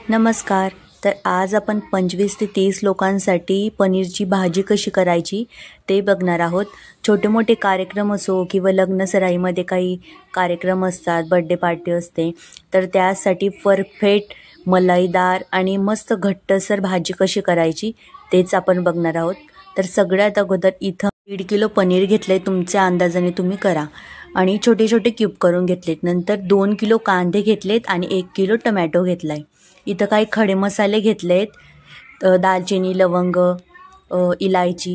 नमस्कार. तर आज आपण 25 ते 30 लोकांसाठी पनीरची भाजी कशी करायची ते बघणार आहोत. छोटे मोठे कार्यक्रम असो किंवा लग्नसराईमध्ये काही कार्यक्रम असतात, बर्थडे पार्टी असते, तर त्यासाठी परफेक्ट मलाईदार आणि मस्त घट्टसर भाजी कशी करायची तेच आपण बघणार आहोत. तर सगळ्यात अगोदर इथं 1.5 किलो पनीर घेतले, तुमच्या अंदाजाने तुम्ही करा, आणि छोटे छोटे क्यूब करून घेतलेत. नंतर 2 किलो कांदे घेतलेत आणि 1 किलो टमॅटो घेतलाय. इथं काही खडे मसाले घेतलेत, दालचिनी, लवंग, इलायची.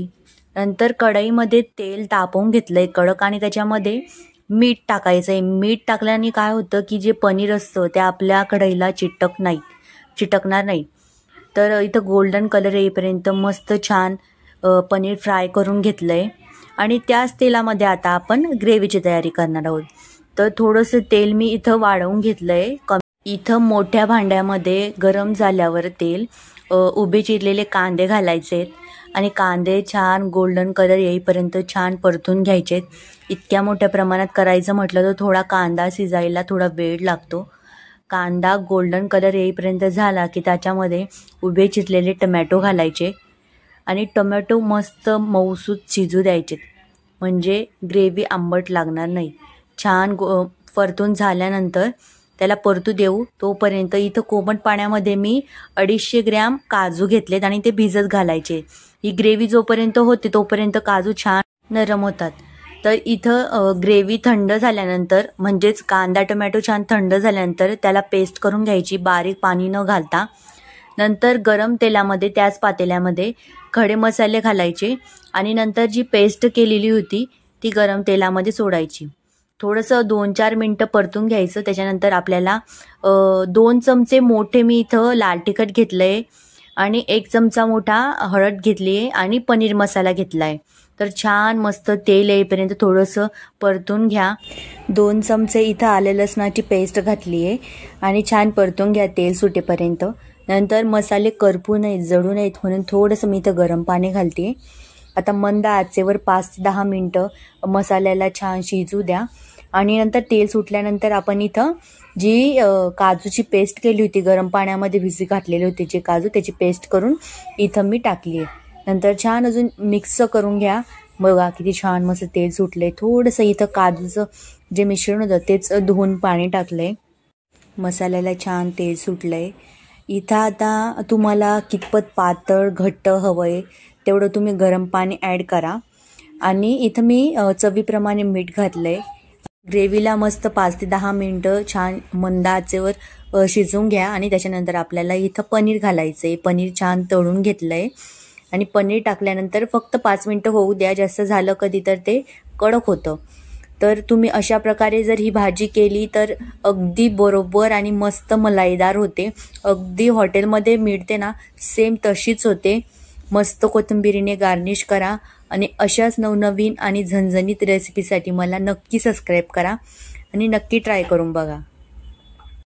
नंतर कढईमध्ये तेल तापवून घेतलंय कडक आणि त्याच्यामध्ये मीठ टाकायचं आहे. मीठ टाकल्याने काय होतं की जे पनीर असतं ते आपल्या कढईला चिटकणार नाही. तर इथं गोल्डन कलर येईपर्यंत मस्त छान पनीर फ्राय करून घेतलंय आणि त्याच तेलामध्ये आता आपण ग्रेव्हीची तयारी करणार आहोत. तर थोडंसं तेल मी इथं वाढवून घेतलंय. इथं मोठ्या भांड्यामध्ये गरम झाल्यावर तेल उभे चिरलेले कांदे घालायचे आणि कांदे छान गोल्डन कलर येईपर्यंत छान परतून घ्यायचे. इतक्या मोठ्या प्रमाणात करायचं म्हटलं तर थोडा कांदा शिजायला थोडा वेळ लागतो. कांदा गोल्डन कलर येईपर्यंत झाला की त्याच्यामध्ये उभे चिरलेले टमॅटो घालायचे आणि टोमॅटो मस्त मऊसूत शिजू द्यायचे, म्हणजे ग्रेव्ही आंबट लागणार नाही. छान परतून झाल्यानंतर त्याला परतू देऊ. तोपर्यंत इथं कोमट पाण्यामध्ये मी 250 ग्रॅम काजू घेतलेत आणि ते भिजत घालायचे. ही ग्रेव्ही जोपर्यंत होते तोपर्यंत काजू छान नरम होतात. तर इथं ग्रेव्ही थंड झाल्यानंतर, म्हणजेच कांदा टोमॅटो छान थंड झाल्यानंतर त्याला पेस्ट करून घ्यायची, बारीक पाणी न घालता. नंतर गरम तेलामध्ये त्याच पातेल्यामध्ये खडे मसाले घालायचे आणि नंतर जी पेस्ट केलेली होती ती गरम तेलामध्ये सोडायची. थोडंसं 2-4 मिनटं परतून घ्यायचं. त्याच्यानंतर आपल्याला 2 चमचे मोठे मी इथं लाल तिखट घेतलं आहे आणि 1 चमचा मोठा हळद घेतली आहे आणि पनीर मसाला घेतला आहे. तर छान मस्त तेल येईपर्यंत थोडंसं परतून घ्या. 2 चमचे इथं आले लसणाची पेस्ट घातली आहे आणि छान परतून घ्या तेल सुटेपर्यंत. नंतर मसाले करपू नयेत, जळू नयेत म्हणून थोडंसं मी इथं गरम पाणी घालते. आता मंद आचेवर 5 ते 10 मिनटं मसाल्याला छान शिजू द्या आणि नंतर तेल सुटल्यानंतर आपण इथं जी काजूची पेस्ट केली होती, गरम पाण्यामध्ये भिजत घातलेले होते जे काजू, त्याची पेस्ट करून इथं मी टाकली आहे. नंतर छान अजून मिक्स करून घ्या. बघा किती छान मस्त तेल सुटले. थोडंसं इथं काजूचं जे मिश्रण होतं तेच धुवून पाणी टाकलंय. मसाल्याला छान तेल सुटलंय. इथं आता तुम्हाला कितपत पातळ घट्ट हवं आहे तेवढं तुम्ही गरम पाणी ॲड करा आणि इथं मी चवीप्रमाणे मीठ घातलंय. ग्रेव्हीला मस्त 5 ते 10 मिनटं छान मंद आचेवर शिजवून घ्या आणि त्याच्यानंतर आपल्याला इथं पनीर घालायचं आहे. पनीर छान तळून घेतलं आहे आणि पनीर टाकल्यानंतर फक्त 5 मिनटं होऊ द्या. जास्त झालं कधी तर ते कडक होतं. तर तुम्ही अशा प्रकारे जर ही भाजी केली तर अगदी बरोबर आणि मस्त मलाईदार होते. अगदी हॉटेलमध्ये मिळते ना सेम तशीच होते. मस्त कोथिंबीरीने गार्निश करा आणि अशाच नवनवीन आणि झणझणीत रेसिपीसाठी मला नक्की सबस्क्राईब करा आणि नक्की ट्राय करून बघा.